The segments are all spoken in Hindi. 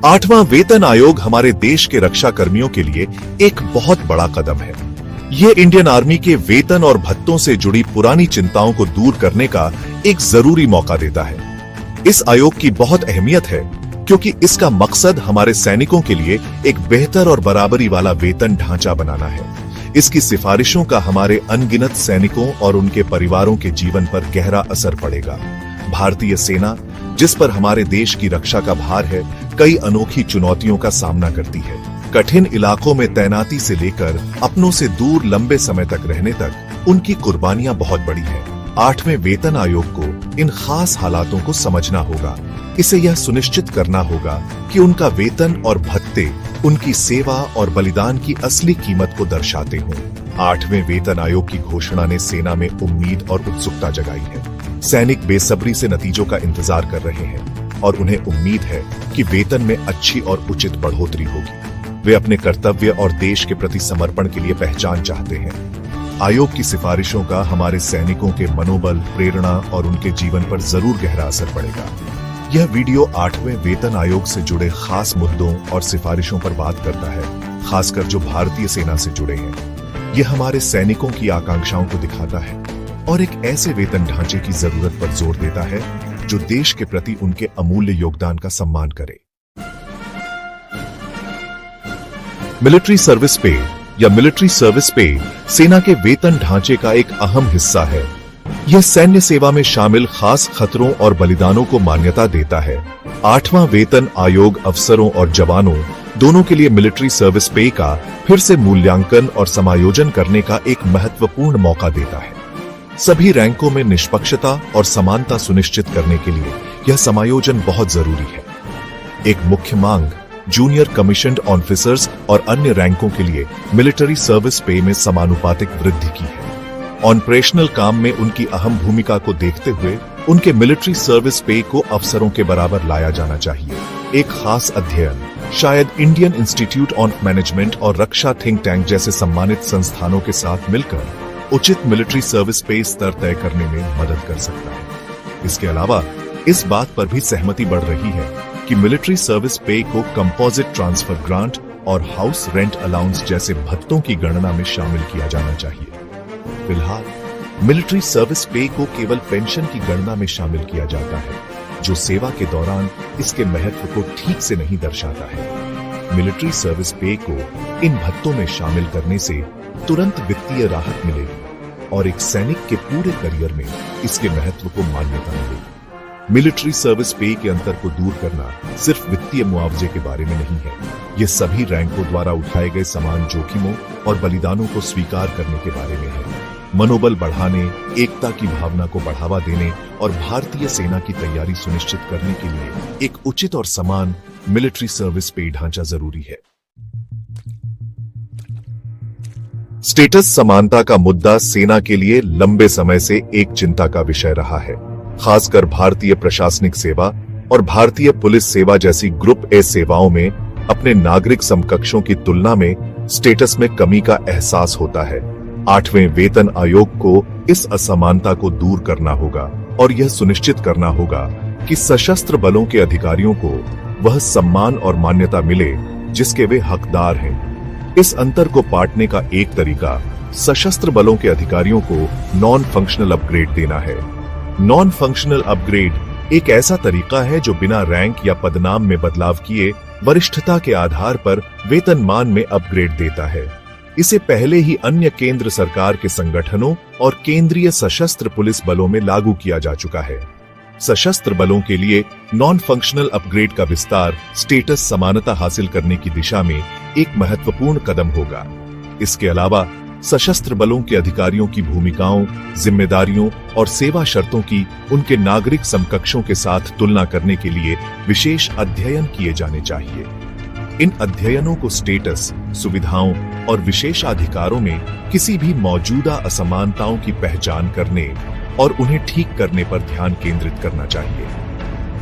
8वां वेतन आयोग हमारे देश के रक्षा कर्मियों के लिए एक बहुत बड़ा कदम है। ये इंडियन आर्मी के वेतन और भत्तों से जुड़ी पुरानी चिंताओं को दूर करने का एक जरूरी मौका देता है। इस आयोग की बहुत अहमियत है क्योंकि इसका मकसद हमारे सैनिकों के लिए एक बेहतर और बराबरी वाला वेतन ढांचा बनाना है। इसकी सिफारिशों का हमारे अनगिनत सैनिकों और उनके परिवारों के जीवन पर गहरा असर पड़ेगा। भारतीय सेना, जिस पर हमारे देश की रक्षा का भार है, कई अनोखी चुनौतियों का सामना करती है। कठिन इलाकों में तैनाती से लेकर अपनों से दूर लंबे समय तक रहने तक उनकी कुर्बानियां बहुत बड़ी हैं। 8वें वेतन आयोग को इन खास हालातों को समझना होगा। इसे यह सुनिश्चित करना होगा कि उनका वेतन और भत्ते उनकी सेवा और बलिदान की असली कीमत को दर्शाते हों। 8वें वेतन आयोग की घोषणा ने सेना में उम्मीद और उत्सुकता जगाई है। सैनिक बेसब्री से नतीजों का इंतजार कर रहे हैं और उन्हें उम्मीद है कि वेतन में अच्छी और उचित बढ़ोतरी होगी। वे अपने कर्तव्य और देश के प्रति समर्पण के लिए पहचान चाहते हैं। आयोग की सिफारिशों का हमारे सैनिकों के मनोबल, प्रेरणा और उनके जीवन पर जरूर गहरा असर पड़ेगा। यह वीडियो 8वें वेतन आयोग से जुड़े खास मुद्दों और सिफारिशों पर बात करता है, खासकर जो भारतीय सेना से जुड़े हैं। यह हमारे सैनिकों की आकांक्षाओं को दिखाता है और एक ऐसे वेतन ढांचे की जरूरत पर जोर देता है जो देश के प्रति उनके अमूल्य योगदान का सम्मान करे। मिलिट्री सर्विस पे या मिलिट्री सर्विस पे सेना के वेतन ढांचे का एक अहम हिस्सा है। यह सैन्य सेवा में शामिल खास खतरों और बलिदानों को मान्यता देता है। 8वां वेतन आयोग अफसरों और जवानों दोनों के लिए मिलिट्री सर्विस पे का फिर से मूल्यांकन और समायोजन करने का एक महत्वपूर्ण मौका देता है। सभी रैंकों में निष्पक्षता और समानता सुनिश्चित करने के लिए यह समायोजन बहुत जरूरी है। एक मुख्य मांग जूनियर कमीशन्ड ऑफिसर्स और अन्य रैंकों के लिए मिलिट्री सर्विस पे में समानुपातिक वृद्धि की है। ऑपरेशनल काम में उनकी अहम भूमिका को देखते हुए उनके मिलिट्री सर्विस पे को अफसरों के बराबर लाया जाना चाहिए। एक खास अध्ययन शायद इंडियन इंस्टीट्यूट ऑफ मैनेजमेंट और रक्षा थिंक टैंक जैसे सम्मानित संस्थानों के साथ मिलकर उचित मिलिट्री सर्विस पे स्तर तय करने में मदद कर सकता है। इसके अलावा इस बात पर भी सहमति बढ़ रही है कि मिलिट्री सर्विस पे को कंपोजिट ट्रांसफर ग्रांट और हाउस रेंट अलाउंस जैसे भत्तों की गणना में शामिल किया जाना चाहिए। फिलहाल मिलिट्री सर्विस पे को केवल पेंशन की गणना में शामिल किया जाता है, जो सेवा के दौरान इसके महत्व को ठीक से नहीं दर्शाता है। मिलिट्री सर्विस पे को इन भत्तों में शामिल करने से तुरंत वित्तीय राहत मिलेगी और एक सैनिक के पूरे करियर में इसके महत्व को मान्यता मिलेगी। मिलिट्री सर्विस पे के अंतर को दूर करना सिर्फ वित्तीय मुआवजे के बारे में नहीं है, यह सभी रैंकों द्वारा उठाए गए समान जोखिमों और बलिदानों को स्वीकार करने के बारे में है। मनोबल बढ़ाने, एकता की भावना को बढ़ावा देने और भारतीय सेना की तैयारी सुनिश्चित करने के लिए एक उचित और समान मिलिट्री सर्विस पे ढांचा जरूरी है। स्टेटस समानता का मुद्दा सेना के लिए लंबे समय से एक चिंता का विषय रहा है। खासकर भारतीय प्रशासनिक सेवा और भारतीय पुलिस सेवा जैसी ग्रुप ए सेवाओं में अपने नागरिक समकक्षों की तुलना में स्टेटस में कमी का एहसास होता है। 8वें वेतन आयोग को इस असमानता को दूर करना होगा और यह सुनिश्चित करना होगा कि सशस्त्र बलों के अधिकारियों को वह सम्मान और मान्यता मिले जिसके वे हकदार हैं। इस अंतर को पाटने का एक तरीका सशस्त्र बलों के अधिकारियों को नॉन फंक्शनल अपग्रेड देना है। नॉन फंक्शनल अपग्रेड एक ऐसा तरीका है जो बिना रैंक या पदनाम में बदलाव किए वरिष्ठता के आधार पर वेतनमान में अपग्रेड देता है। इसे पहले ही अन्य केंद्र सरकार के संगठनों और केंद्रीय सशस्त्र पुलिस बलों में लागू किया जा चुका है। सशस्त्र बलों के लिए नॉन फंक्शनल अपग्रेड का विस्तार स्टेटस समानता हासिल करने की दिशा में एक महत्वपूर्ण कदम होगा। इसके अलावा सशस्त्र बलों के अधिकारियों की भूमिकाओं, जिम्मेदारियों और सेवा शर्तों की उनके नागरिक समकक्षों के साथ तुलना करने के लिए विशेष अध्ययन किए जाने चाहिए। इन अध्ययनों को स्टेटस, सुविधाओं और विशेषाधिकारों में किसी भी मौजूदा असमानताओं की पहचान करने और उन्हें ठीक करने पर ध्यान केंद्रित करना चाहिए।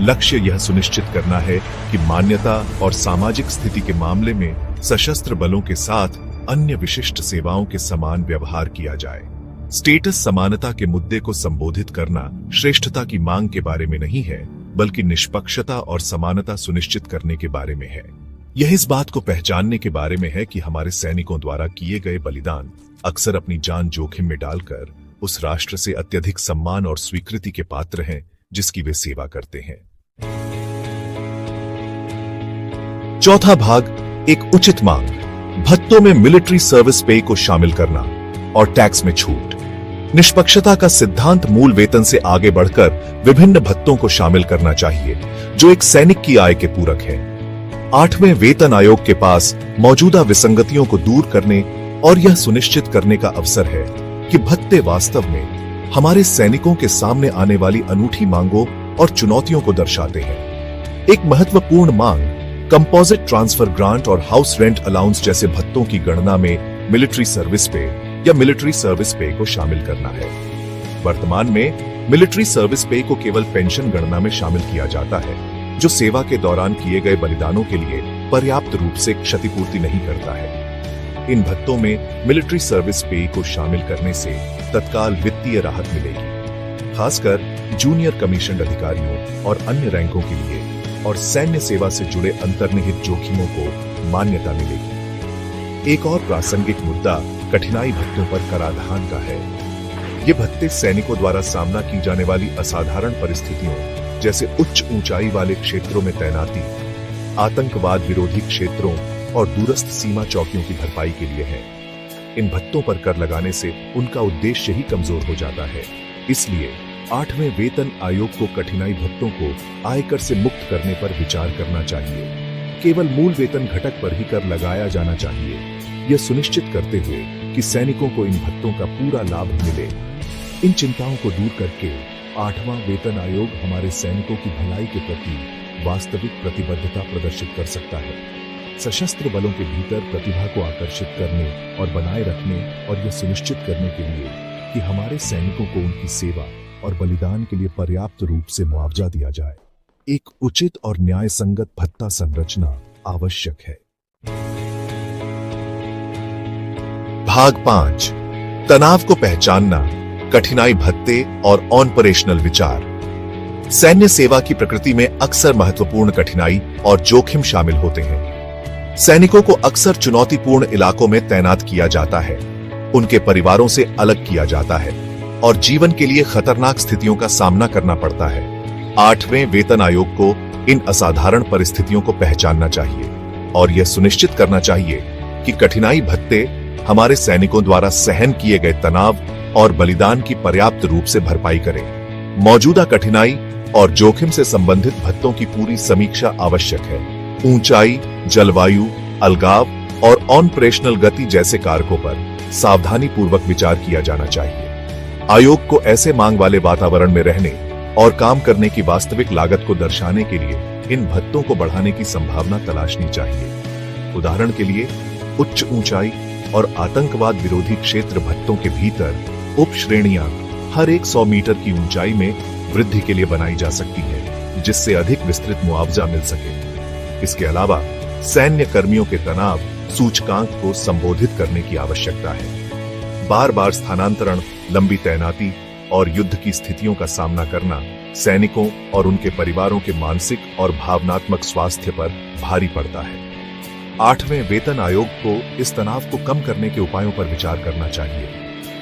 लक्ष्य यह सुनिश्चित करना है कि मान्यता और सामाजिक स्थिति के मामले में सशस्त्र बलों के साथ अन्य विशिष्ट सेवाओं के समान व्यवहार किया जाए। स्टेटस समानता के मुद्दे को संबोधित करना श्रेष्ठता की मांग के बारे में नहीं है, बल्कि निष्पक्षता और समानता सुनिश्चित करने के बारे में है। यह इस बात को पहचानने के बारे में है कि हमारे सैनिकों द्वारा किए गए बलिदान अक्सर अपनी जान जोखिम में डालकर उस राष्ट्र से अत्यधिक सम्मान और स्वीकृति के पात्र हैं जिसकी वे सेवा करते हैं। चौथा भाग, एक उचित मांग, भत्तों में मिलिट्री सर्विस पे को शामिल करना और टैक्स में छूट। निष्पक्षता का सिद्धांत मूल वेतन से आगे बढ़कर विभिन्न भत्तों को शामिल करना चाहिए जो एक सैनिक की आय के पूरक हैं। 8वें वेतन आयोग के पास मौजूदा विसंगतियों को दूर करने और यह सुनिश्चित करने का अवसर है कि भत्ते वास्तव में हमारे सैनिकों के सामने आने वाली अनूठी मांगों और चुनौतियों को दर्शाते हैं। एक महत्वपूर्ण मांग कंपोजिट ट्रांसफर ग्रांट और हाउस रेंट अलाउंस जैसे भत्तों की गणना में मिलिट्री सर्विस पे या मिलिट्री सर्विस पे को शामिल करना है। वर्तमान में मिलिट्री सर्विस पे को केवल पेंशन गणना में शामिल किया जाता है, जो सेवा के दौरान किए गए बलिदानों के लिए पर्याप्त रूप से क्षतिपूर्ति नहीं करता है। इन भत्तों में मिलिट्री सर्विस पे को शामिल करने से तत्काल वित्तीय राहत मिलेगी, खासकर जूनियर कमीशन अधिकारियों और अन्य रैंकों के लिए, और सैन्य सेवा से जुड़े अंतर्निहित जोखिमों को मान्यता मिलेगी। एक और प्रासंगिक मुद्दा कठिनाई भत्तों पर कराधान का है। ये भत्ते सैनिकों द्वारा सामना की जाने वाली असाधारण परिस्थितियों जैसे उच्च ऊंचाई वाले क्षेत्रों में तैनाती, आतंकवाद विरोधी क्षेत्रों और दूरस्थ सीमा चौकियों की भरपाई के लिए है। इन भत्तों पर कर लगाने से उनका उद्देश्य ही कमजोर हो जाता है। इसलिए 8वें वेतन आयोग को कठिनाई भत्तों को आयकर से मुक्त करने पर विचार करना चाहिए। केवल मूल वेतन घटक पर ही कर लगाया जाना चाहिए, यह सुनिश्चित करते हुए कि सैनिकों को इन भत्तों का पूरा लाभ मिले। इन चिंताओं को दूर करके 8वां वेतन आयोग हमारे सैनिकों की भलाई के प्रति वास्तविक प्रतिबद्धता प्रदर्शित कर सकता है। सशस्त्र बलों के भीतर प्रतिभा को आकर्षित करने और बनाए रखने और यह सुनिश्चित करने के लिए कि हमारे सैनिकों को उनकी सेवा और बलिदान के लिए पर्याप्त रूप से मुआवजा दिया जाए, एक उचित और न्याय संगत भत्ता संरचना आवश्यक है। भाग 5, तनाव को पहचानना, कठिनाई भत्ते और ऑपरेशनल विचार। सैन्य सेवा की प्रकृति में अक्सर महत्वपूर्ण कठिनाई और जोखिम शामिल होते हैं। सैनिकों को अक्सर चुनौतीपूर्ण इलाकों में तैनात किया जाता है, उनके परिवारों से अलग किया जाता है और जीवन के लिए खतरनाक स्थितियों का सामना करना पड़ता है। 8वें वेतन आयोग को इन असाधारण परिस्थितियों को पहचानना चाहिए और यह सुनिश्चित करना चाहिए कि कठिनाई भत्ते हमारे सैनिकों द्वारा सहन किए गए तनाव और बलिदान की पर्याप्त रूप से भरपाई करें। मौजूदा कठिनाई और जोखिम से संबंधित भत्तों की पूरी समीक्षा आवश्यक है। ऊंचाई, जलवायु, अलगाव और ऑपरेशनल गति जैसे कारकों पर सावधानी पूर्वक विचार किया जाना चाहिए। आयोग को ऐसे मांग वाले वातावरण में रहने और काम करने की वास्तविक लागत को दर्शाने के लिए इन भत्तों को बढ़ाने की संभावना तलाशनी चाहिए। उदाहरण के लिए, उच्च ऊंचाई और आतंकवाद विरोधी क्षेत्र भत्तों के भीतर उप श्रेणियां हर 100 मीटर की ऊंचाई में वृद्धि के लिए बनाई जा सकती है, जिससे अधिक विस्तृत मुआवजा मिल सके। इसके अलावा सैन्य कर्मियों के तनाव सूचकांक को संबोधित करने की आवश्यकता है। बार बार स्थानांतरण, लंबी तैनाती और युद्ध की स्थितियों का सामना करना सैनिकों और उनके परिवारों के मानसिक और भावनात्मक स्वास्थ्य पर भारी पड़ता है। 8वें वेतन आयोग को इस तनाव को कम करने के उपायों पर विचार करना चाहिए,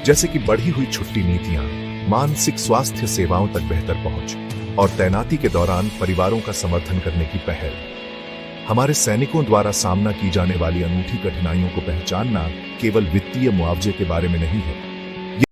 जैसे कि बढ़ी हुई छुट्टी नीतियां, मानसिक स्वास्थ्य सेवाओं तक बेहतर पहुंच और तैनाती के दौरान परिवारों का समर्थन करने की पहल। हमारे सैनिकों द्वारा सामना की जाने वाली अनूठी कठिनाइयों को पहचानना केवल वित्तीय मुआवजे के बारे में नहीं है,